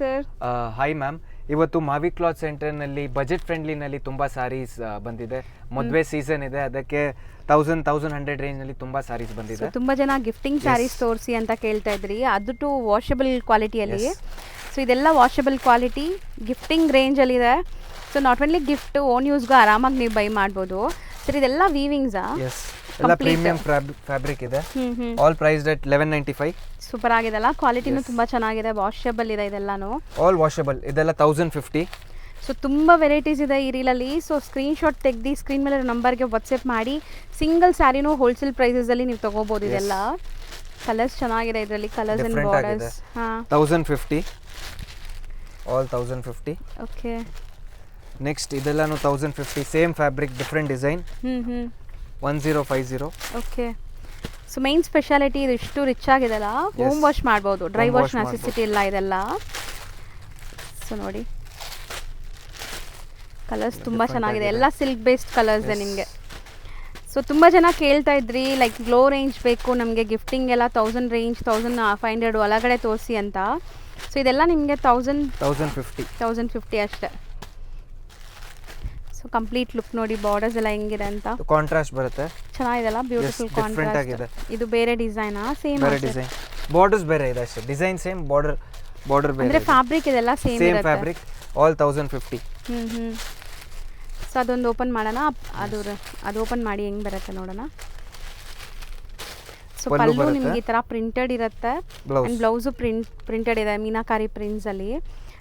Sir. Hi ma'am, ಇವತ್ತು ಮಾವಿ cloth ಸೆಂಟರ್ನಲ್ಲಿ budget ಫ್ರೆಂಡ್ಲಿನಲ್ಲಿ ತುಂಬ ಸಾರೀಸ್ ಬಂದಿದೆ. ಮದುವೆ ಸೀಸನ್ ಇದೆ, ಅದಕ್ಕೆ 1100 ರೇಂಜ್ನಲ್ಲಿ ತುಂಬ ಸಾರೀಸ್ ಬಂದಿದೆ. ತುಂಬ ಜನ ಗಿಫ್ಟಿಂಗ್ ಸ್ಯಾರೀಸ್ ತೋರಿಸಿ ಅಂತ ಕೇಳ್ತಾ ಇದ್ರಿ, ಅದು ಟು ವಾಷಬಲ್ ಕ್ವಾಲಿಟಿಯಲ್ಲಿ. ಸೊ ಇದೆಲ್ಲ ವಾಷಬಲ್ ಕ್ವಾಲಿಟಿ ಗಿಫ್ಟಿಂಗ್ ರೇಂಜಲ್ಲಿದೆ. So not only gift, own ಯೂಸ್ಗೂ ಆರಾಮಾಗಿ ನೀವು ಬೈ ಮಾಡ್ಬೋದು. ಸರ್ ಇದೆಲ್ಲ ವೀವಿಂಗ್ಸಾ? ಎಸ್, ಎಲ್ಲ ಪ್ರೀಮಿಯಂ ಫ್ಯಾಬ್ರಿಕ್ ಇದೆ. All priced at 1195. ಸೂಪರ್ ಆಗಿದೆಲ್ಲ, ಕ್ವಾಲಿಟಿನೂ ತುಂಬ ಚೆನ್ನಾಗಿದೆ, ವಾಷಬಲ್ ಇದೆ ಇದೆಲ್ಲಾನು. ಆಲ್ ವಾಷಬಲ್, ಇದೆಲ್ಲ 1050. ಸೊ ತುಂಬ ವೆರೈಟೀಸ್ ಇದೆ ಈ ರೀಲಲ್ಲಿ. ಸೊ ಸ್ಕ್ರೀನ್ಶಾಟ್ ತೆಗ್ದು ಸ್ಕ್ರೀನ್ ಮೇಲೆ ನಂಬರ್ಗೆ ವಾಟ್ಸಪ್ ಮಾಡಿ ಸಿಂಗಲ್ ಸ್ಯಾರಿನೂ ಹೋಲ್ಸೇಲ್ ಪ್ರೈಸಸಲ್ಲಿ ನೀವು ತೊಗೋಬೋದು. ಇದೆಲ್ಲ ಕಲರ್ಸ್ ಚೆನ್ನಾಗಿದೆ ಇದರಲ್ಲಿ, ಕಲರ್ಸ್ ಆ್ಯಂಡ್ ಬಾರ್ಡರ್ಸ್. ಹಾಂ, 1050, ಆಲ್ 1050. ಓಕೆ, ನೆಕ್ಸ್ಟ್ ಇದೆಲ್ಲನೂ 1050, same fabric, different design. 1050. Okay. So main speciality ಇದು ಇಷ್ಟು ರಿಚ್ ಆಗಿದೆಲ್ಲ, ಹೋಮ್ ವಾಶ್ ಮಾಡ್ಬೋದು, ಡ್ರೈ ವಾಶ್ ನೆಸೆಸಿಟಿ ಇಲ್ಲ ಇದೆಲ್ಲ. ಸೊ ನೋಡಿ ಕಲರ್ಸ್ ತುಂಬ ಚೆನ್ನಾಗಿದೆ, ಎಲ್ಲ ಸಿಲ್ಕ್ ಬೇಸ್ಡ್ ಕಲರ್ಸ್ ಇದೆ ನಿಮಗೆ. ಸೊ ತುಂಬ ಜನ ಕೇಳ್ತಾ ಇದ್ರಿ ಲೈಕ್ ಲೋ ರೇಂಜ್ ಬೇಕು ನಮಗೆ, ಗಿಫ್ಟಿಂಗ್ ಎಲ್ಲ 1000 ರೇಂಜ್, 1500 ಒಳಗಡೆ ತೋರಿಸಿ ಅಂತ. ಸೊ ಇದೆಲ್ಲ ನಿಮಗೆ 1050 ಅಷ್ಟೇ. ಸೊ ಕಂಪ್ಲೀಟ್ ಲುಕ್ ನೋಡಿ, ಬಾರ್ಡರ್ಸ್ ಎಲ್ಲ ಹೆಂಗಿದೆ ಅಂತ. ಕಾಂಟ್ರಾಸ್ಟ್ ಬರುತ್ತೆ, ಚೆನ್ನಾಗಿದೆಲ್ಲ, ಬ್ಯೂಟಿಫುಲ್ ಕಾಂಟ್ರಾಸ್ಟ್. ಇದು ಬೇರೆ ಡಿಸೈನಾ? ಸೇಮ್ ಬೇರೆ ಡಿಸೈನ್, ಬಾರ್ಡರ್ಸ್ ಬೇರೆ ಇದೆ ಅಷ್ಟೇ, ಡಿಸೈನ್ ಸೇಮ್, ಬಾರ್ಡರ್ ಬೇರೆ. ಅಂದ್ರೆ ಫ್ಯಾಬ್ರಿಕ್ ಇದೆಲ್ಲ ಸೇಮ್ ಇರುತ್ತೆ. Fabric, all 1050. ಸೊ ಅದೊಂದು ಓಪನ್ ಮಾಡೋಣ, ಅದು ಓಪನ್ ಮಾಡಿ ಹೆಂಗೆ ಬರುತ್ತೆ ನೋಡೋಣ. ಸೊ ಪಲ್ಲು ನಿಮ್ಗೆ ಈ ಥರ ಪ್ರಿಂಟೆಡ್ ಇರುತ್ತೆ, ಆ್ಯಂಡ್ ಬ್ಲೌಸು ಪ್ರಿಂಟೆಡ್ ಇದೆ ಮೀನಾಕಾರಿ ಪ್ರಿಂಟ್ಸಲ್ಲಿ.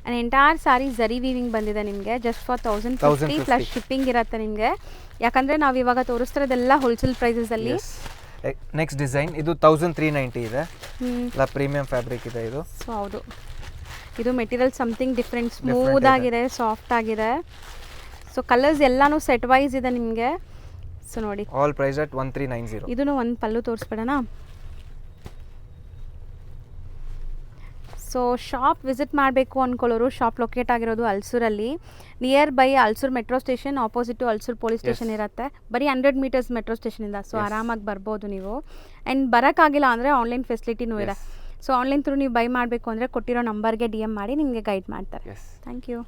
And entire sari zari weaving ಬಂದಿದೆ ನಿಮಗೆ, ಜಸ್ಟ್ ಫಾರ್ 1050 ಪ್ಲಸ್ ಶಿಪ್ಪಿಂಗ್ ಇರುತ್ತೆ ನಿಮಗೆ. ಯಾಕಂದರೆ ನಾವು ಇವಾಗ ತೋರಿಸ್ತಿರೋದೆಲ್ಲ ಹೋಲ್ಸೇಲ್ ಪ್ರೈಸಸಲ್ಲಿ. ನೆಕ್ಸ್ಟ್ ಡಿಸೈನ್ ಇದು 1390 ಇದೆ, ಎಲ್ಲ ಪ್ರೀಮಿಯಂ ಫ್ಯಾಬ್ರಿಕ್ ಇದೆ ಇದು. ಸೊ ಹೌದು, ಇದು ಮೆಟೀರಿಯಲ್ ಸಮಥಿಂಗ್ ಡಿಫ್ರೆಂಟ್, ಸ್ಮೂತ್ ಆಗಿದೆ, ಸಾಫ್ಟ್ ಆಗಿದೆ. ಸೊ ಕಲರ್ಸ್ ಎಲ್ಲಾನು ಸೆಟ್ ವೈಸ್ ಇದೆ ನಿಮಗೆ. ಸೊ ನೋಡಿ, ಆಲ್ ಪ್ರೈಸ್ ಅಟ್ 1390. ಇದನ್ನು ಒಂದು ಪಲ್ಲು ತೋರಿಸ್ಬಿಡೋಣ. ಸೊ ಶಾಪ್ ವಿಸಿಟ್ ಮಾಡಬೇಕು ಅಂದ್ಕೊಳ್ಳೋರು, ಶಾಪ್ ಲೊಕೇಟ್ ಆಗಿರೋದು ಅಲ್ಸೂರಲ್ಲಿ, nearby Ulsoor metro station, opposite Ulsoor police station ಇರುತ್ತೆ. ಬರೀ 100 ಮೀಟರ್ಸ್ ಮೆಟ್ರೋ ಸ್ಟೇಷನಿಂದ. ಸೊ ಆರಾಮಾಗಿ ಬರ್ಬೋದು ನೀವು. ಆ್ಯಂಡ್ ಬರೋಕ್ಕಾಗಿಲ್ಲ ಅಂದರೆ ಆನ್ಲೈನ್ ಫೆಸಿಲಿಟಿನೂ ಇದೆ. ಸೊ ಆನ್ಲೈನ್ ಥ್ರೂ ನೀವು ಬೈ ಮಾಡಬೇಕು ಅಂದರೆ ಕೊಟ್ಟಿರೋ ನಂಬರ್ಗೆ DM ಮಾಡಿ ನಿಮಗೆ ಗೈಡ್ ಮಾಡ್ತಾರೆ. Thank you.